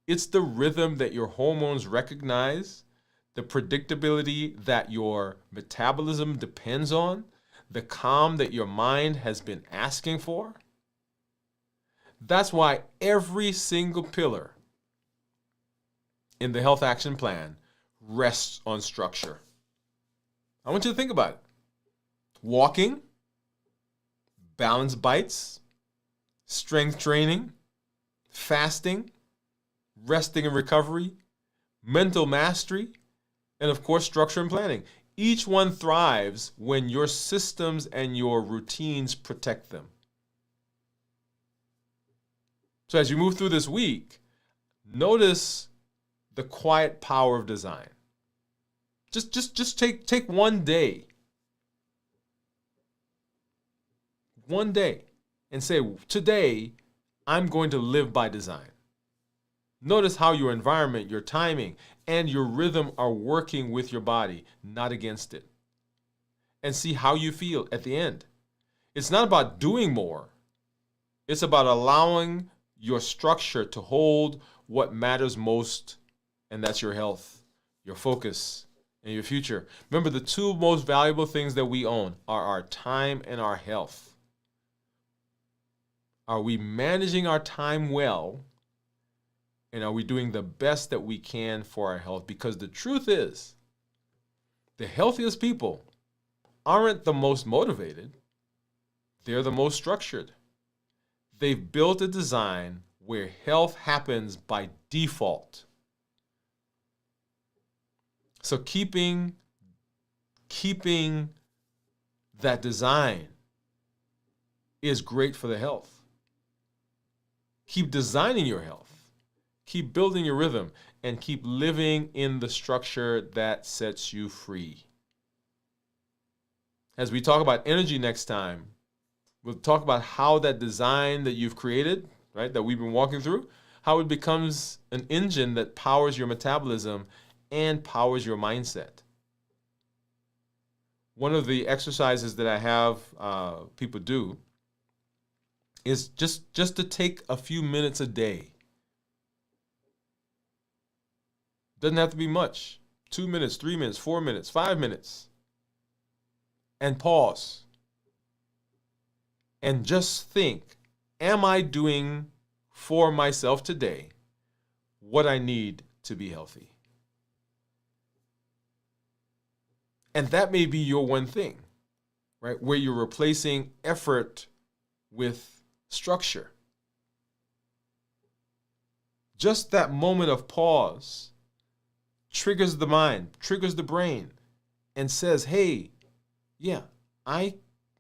[SPEAKER 1] It's the rhythm that your hormones recognize, the predictability that your metabolism depends on, the calm that your mind has been asking for. That's why every single pillar in the Health Action Plan rests on structure. I want you to think about it. Walking, balanced bites, strength training, fasting, resting and recovery, mental mastery, and of course, structure and planning. Each one thrives when your systems and your routines protect them. So as you move through this week, notice the quiet power of design. Just take one day. One day and say, today, I'm going to live by design. Notice how your environment, your timing, and your rhythm are working with your body, not against it. And see how you feel at the end. It's not about doing more. It's about allowing your structure to hold what matters most, and that's your health, your focus, and your future. Remember, the two most valuable things that we own are our time and our health. Are we managing our time well? And are we doing the best that we can for our health? Because the truth is, the healthiest people aren't the most motivated. They're the most structured. They've built a design where health happens by default. So keeping that design is great for the health. Keep designing your health. Keep building your rhythm and keep living in the structure that sets you free. As we talk about energy next time, we'll talk about how that design that you've created, right, that we've been walking through, how it becomes an engine that powers your metabolism and powers your mindset. One of the exercises that I have people do is just to take a few minutes a day. Doesn't have to be much. 2 minutes, 3 minutes, 4 minutes, 5 minutes. And pause. And just think, am I doing for myself today what I need to be healthy? And that may be your one thing, right? Where you're replacing effort with structure. Just that moment of pause triggers the mind, triggers the brain, and says, hey, yeah, I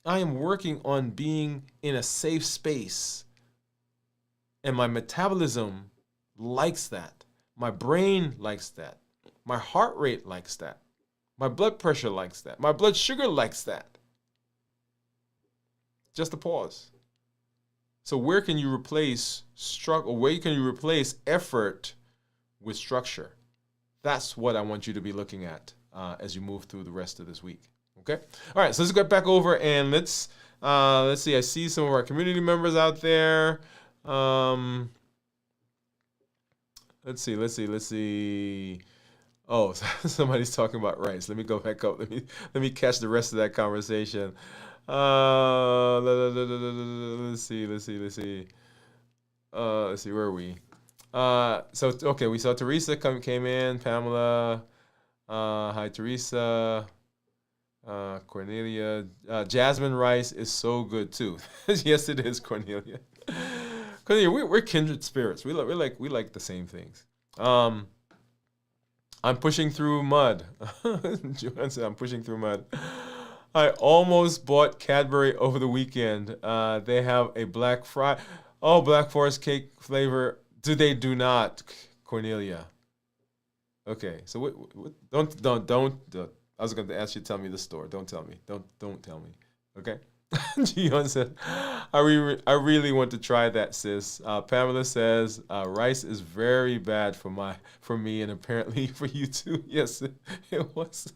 [SPEAKER 1] am working on being in a safe space. And my metabolism likes that. My brain likes that. My heart rate likes that. My blood pressure likes that. My blood sugar likes that. Just a pause. So where can you replace effort with structure? That's what I want you to be looking at as you move through the rest of this week. Okay? All right, so let's get back over and let's see. I see some of our community members out there. Let's see. Oh, somebody's talking about rice. Let me go back up. Let me catch the rest of that conversation. Let's see. Let's see. Where are we? Okay, we saw Teresa came in. Pamela. Hi, Teresa. Cornelia. Jasmine rice is so good too. Yes, it is, Cornelia. Cornelia, we're kindred spirits. We like the same things. I'm pushing through mud. Joanne said, I'm pushing through mud. I almost bought Cadbury over the weekend. They have a Black Forest cake flavor. Do not, Cornelia. Okay, so what don't. I was going to ask you to tell me the store. Don't tell me. Don't tell me. Okay. Gion said, I really want to try that, sis. Pamela says, rice is very bad for me and apparently for you too. Yes, it was.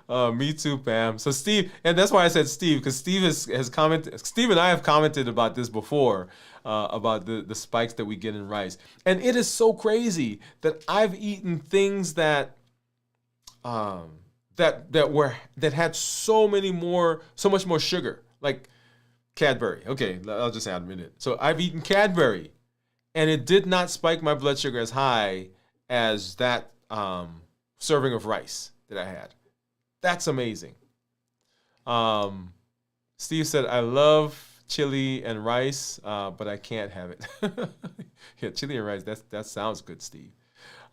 [SPEAKER 1] Me too, Pam. So Steve, and that's why I said Steve, because Steve has commented. Steve and I have commented about this before, about the spikes that we get in rice. And it is so crazy that I've eaten things that had so much more sugar, like Cadbury. Okay, I'll just admit it. So I've eaten Cadbury, and it did not spike my blood sugar as high as that serving of rice that I had. That's amazing. Steve said, I love chili and rice, but I can't have it. Yeah, chili and rice, that sounds good, Steve.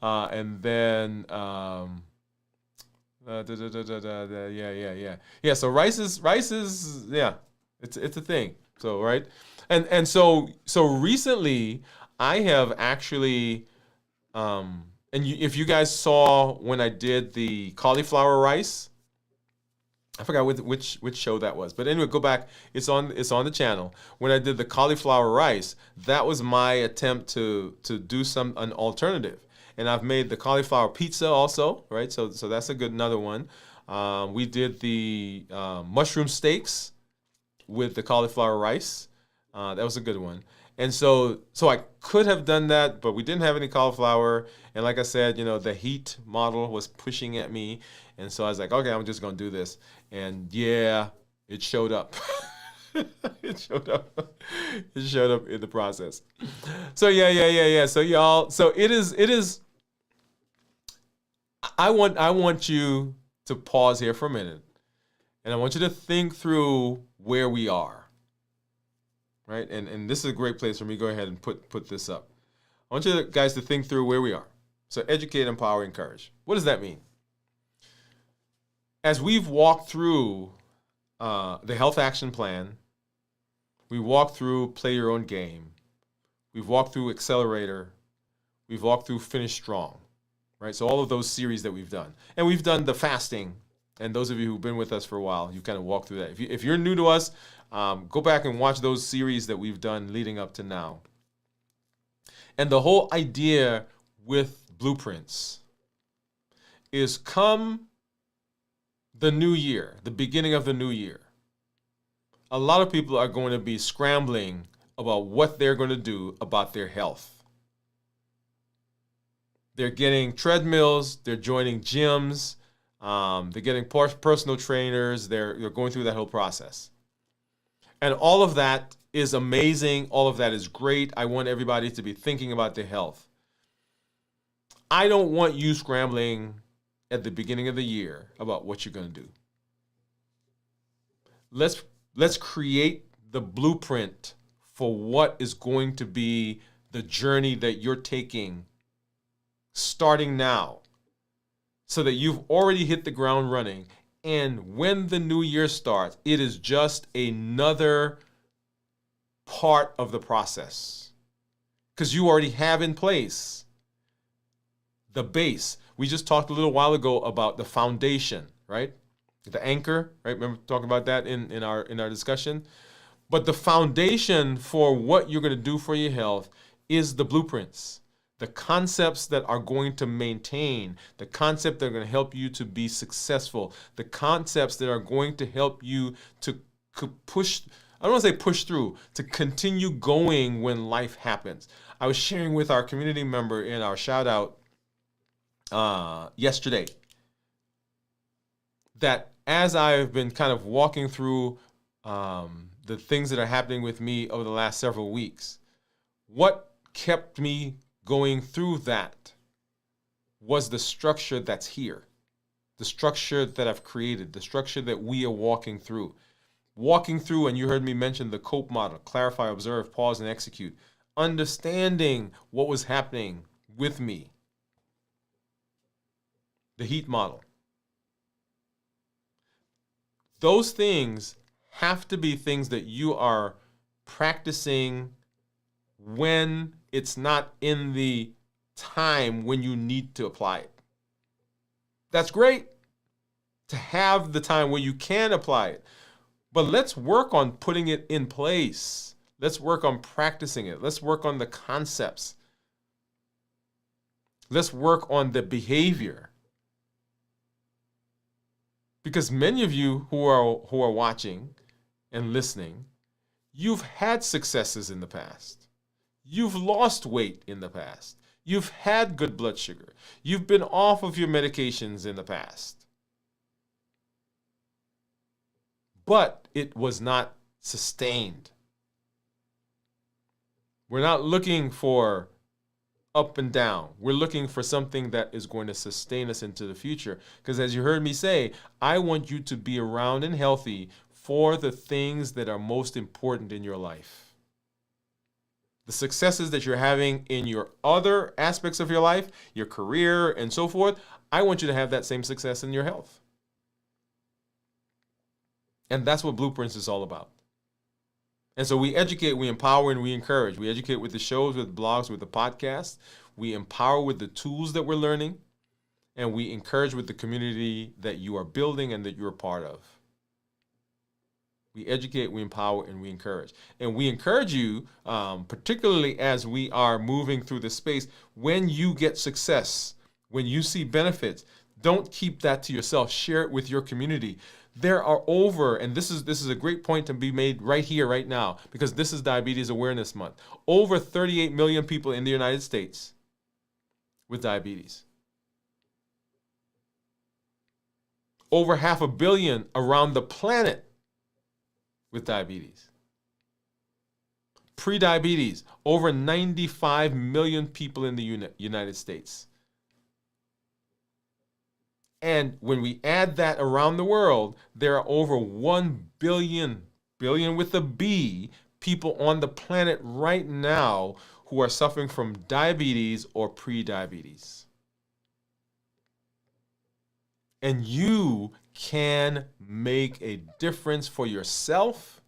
[SPEAKER 1] And then, yeah. So rice is, yeah, it's a thing. So, right. And so recently I have actually, if you guys saw when I did the cauliflower rice, I forgot which show that was, but anyway, go back. It's on the channel. When I did the cauliflower rice, that was my attempt to do an alternative. And I've made the cauliflower pizza also, right? So that's another one. We did the mushroom steaks with the cauliflower rice. That was a good one. And so I could have done that, but we didn't have any cauliflower. And like I said, the heat model was pushing at me. And so I was like, okay, I'm just going to do this. And yeah, it showed up. It showed up. It showed up in the process. So yeah. So y'all, so it is. I want you to pause here for a minute, and I want you to think through where we are. Right? And this is a great place for me. Go ahead and put this up. I want you guys to think through where we are. So educate, empower, encourage. What does that mean? As we've walked through the health action plan, we walked through play your own game. We've walked through accelerator. We've walked through finish strong, right? So all of those series that we've done. And we've done the fasting. And those of you who've been with us for a while, you've kind of walked through that. If you're new to us, go back and watch those series that we've done leading up to now. And the whole idea with blueprints is come the new year, the beginning of the new year, a lot of people are going to be scrambling about what they're going to do about their health. They're getting treadmills, they're joining gyms, they're getting personal trainers, they're going through that whole process. And all of that is amazing. All of that is great. I want everybody to be thinking about their health. I don't want you scrambling at the beginning of the year about what you're going to do. Let's create the blueprint for what is going to be the journey that you're taking starting now, so that you've already hit the ground running. And when the new year starts, it is just another part of the process, because you already have in place the base. We just talked a little while ago about the foundation, right? The anchor, right? Remember talking about that in our discussion? But the foundation for what you're going to do for your health is the blueprints, the concepts that are going to maintain, the concepts that are going to help you to be successful, the concepts that are going to help you to push, I don't want to say push through, to continue going when life happens. I was sharing with our community member in our shout out yesterday that as I've been kind of walking through the things that are happening with me over the last several weeks, what kept me going through that was the structure that's here, the structure that I've created, the structure that we are walking through. And you heard me mention the COPE model: clarify, observe, pause, and execute. Understanding what was happening with me. The heat model. Those things have to be things that you are practicing when it's not in the time when you need to apply it. That's great to have the time where you can apply it. But let's work on putting it in place. Let's work on practicing it. Let's work on the concepts. Let's work on the behavior. Because many of you who are watching and listening, you've had successes in the past. You've lost weight in the past. You've had good blood sugar. You've been off of your medications in the past. But it was not sustained. We're not looking for up and down. We're looking for something that is going to sustain us into the future. Because as you heard me say, I want you to be around and healthy for the things that are most important in your life. The successes that you're having in your other aspects of your life, your career, and so forth, I want you to have that same success in your health. And that's what Blueprints is all about. And so we educate, we empower, and we encourage. We educate with the shows, with blogs, with the podcasts. We empower with the tools that we're learning. And we encourage with the community that you are building and that you're a part of. We educate, we empower, and we encourage. And we encourage you, particularly as we are moving through this space, when you get success, when you see benefits, don't keep that to yourself. Share it with your community. There are over, and this is a great point to be made right here, right now, because this is Diabetes Awareness Month. Over 38 million people in the United States with diabetes. Over 500 million around the planet with diabetes. Pre-diabetes, over 95 million people in the United States. And when we add that around the world, there are over 1 billion with a B, people on the planet right now who are suffering from diabetes or pre-diabetes. And you can make a difference for yourself.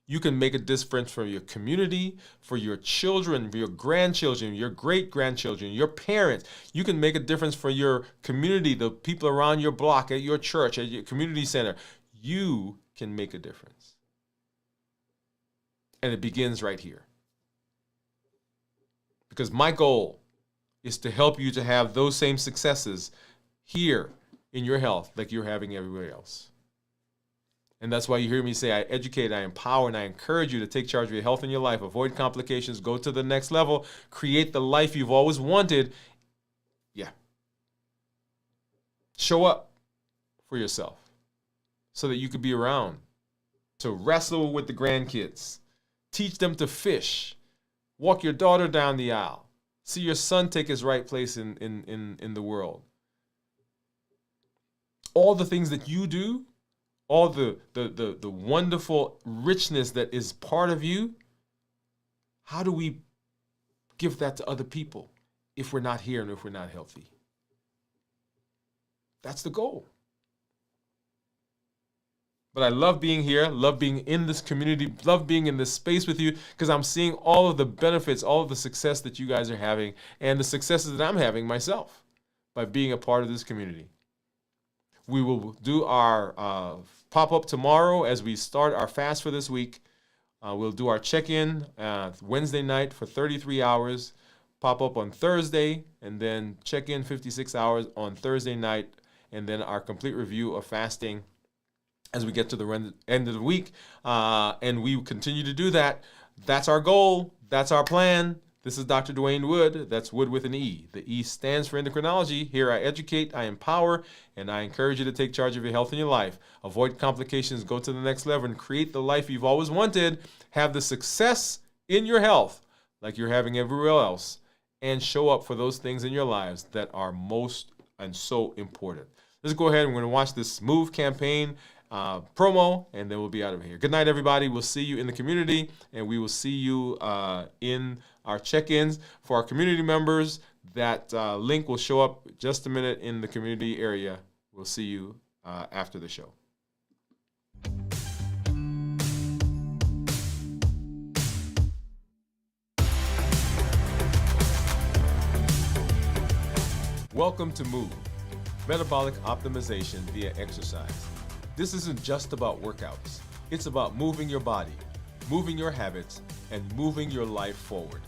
[SPEAKER 1] You can make a difference for your community, for your children, for your grandchildren, your great-grandchildren, your parents. You can make a difference for your community, the people around your block, at your church, at your community center. You can make a difference. And it begins right here. Because my goal is to help you to have those same successes here in your health like you're having everywhere else. And that's why you hear me say I educate, I empower, and I encourage you to take charge of your health and your life, avoid complications, go to the next level, create the life you've always wanted. Yeah. Show up for yourself so that you could be around to wrestle with the grandkids, teach them to fish, walk your daughter down the aisle, see your son take his right place in the world. All the things that you do, all the wonderful richness that is part of you, how do we give that to other people if we're not here and if we're not healthy? That's the goal. But I love being here, love being in this community, love being in this space with you because I'm seeing all of the benefits, all of the success that you guys are having and the successes that I'm having myself by being a part of this community. We will do our pop-up tomorrow as we start our fast for this week. We'll do our check-in Wednesday night for 33 hours, pop-up on Thursday, and then check-in 56 hours on Thursday night, and then our complete review of fasting as we get to the end of the week. And we continue to do that. That's our goal. That's our plan. This is Dr. Dwain Woode. That's Wood with an E. The E stands for endocrinology. Here I educate, I empower, and I encourage you to take charge of your health and your life. Avoid complications, go to the next level, and create the life you've always wanted. Have the success in your health like you're having everywhere else, and show up for those things in your lives that are most and so important. Let's go ahead and we're going to watch this Move campaign promo, and then we'll be out of here. Good night, everybody. We'll see you in the community, and we will see you in our check-ins. For our community members, that link will show up just a minute in the community area. We'll see you after the show. Welcome to Move, metabolic optimization via exercise. This isn't just about workouts. It's about moving your body, moving your habits, and moving your life forward.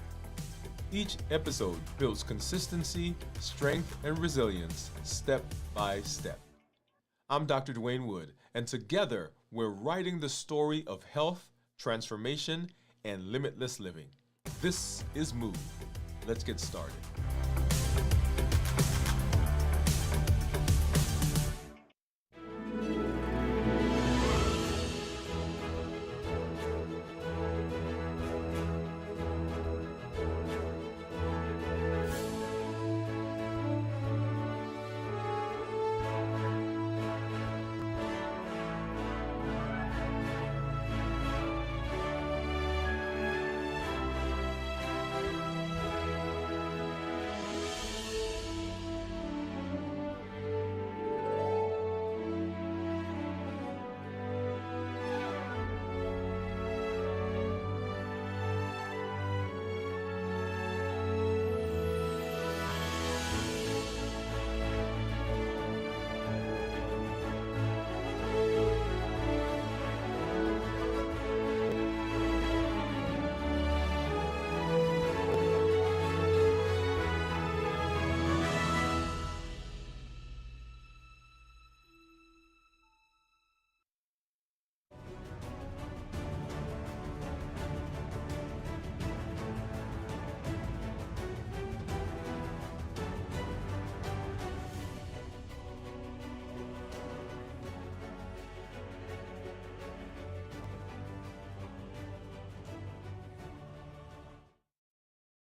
[SPEAKER 1] Each episode builds consistency, strength, and resilience step by step. I'm Dr. Dwain Woode, and together we're writing the story of health, transformation, and limitless living. This is Move. Let's get started.